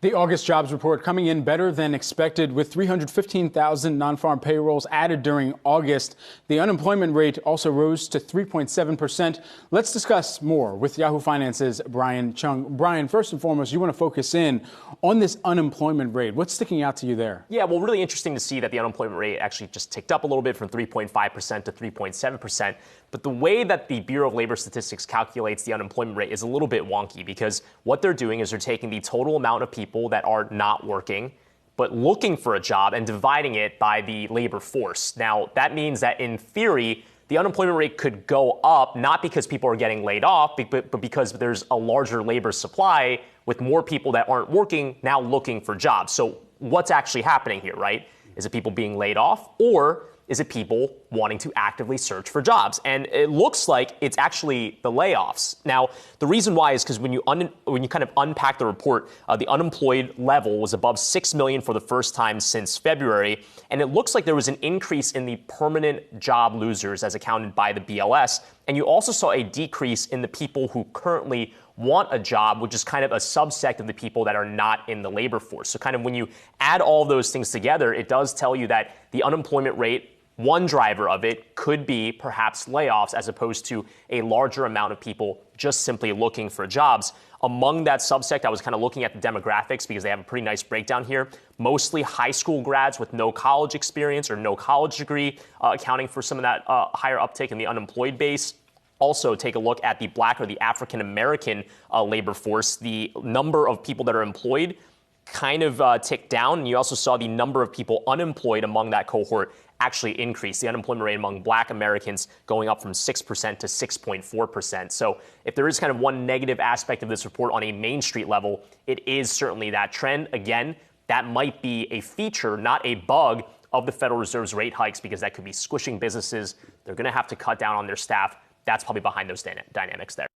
The August jobs report coming in better than expected, with 315,000 non-farm payrolls added during August. The unemployment rate also rose to 3.7%. Let's discuss more with Yahoo Finance's Cheung. Brian, first and foremost, you want to focus in on this unemployment rate. What's sticking out to you there? Yeah, well, really interesting to see that the unemployment rate actually just ticked up a little bit from 3.5% to 3.7%. But the way that the Bureau of Labor Statistics calculates the unemployment rate is a little bit wonky, because what they're doing is they're taking the total amount of people that are not working but looking for a job and dividing it by the labor force. Now, that means that in theory, the unemployment rate could go up, not because people are getting laid off, but because there's a larger labor supply with more people that aren't working now looking for jobs. So what's actually happening here, right? Is it people being laid off, or is it people wanting to actively search for jobs? And it looks like it's actually the layoffs. Now, the reason why is because when you kind of unpack the report, the unemployed level was above 6 million for the first time since February. And it looks like there was an increase in the permanent job losers as accounted by the BLS. And you also saw a decrease in the people who currently want a job, which is kind of a subsect of the people that are not in the labor force. So kind of when you add all those things together, it does tell you that the unemployment rate, one driver of it could be perhaps layoffs, as opposed to a larger amount of people just simply looking for jobs. Among that subsect, I was kind of looking at the demographics because they have a pretty nice breakdown here. Mostly high school grads with no college experience or no college degree, accounting for some of that higher uptake in the unemployed base. Also, take a look at the Black or the African American labor force. The number of people that are employed kind of ticked down, and you also saw the number of people unemployed among that cohort actually increase. The unemployment rate among Black Americans going up from 6% to 6.4%. So if there is kind of one negative aspect of this report on a Main Street level, it is certainly that trend. Again, that might be a feature, not a bug, of the Federal Reserve's rate hikes, because that could be squishing businesses. They're going to have to cut down on their staff. That's probably behind those dynamics there.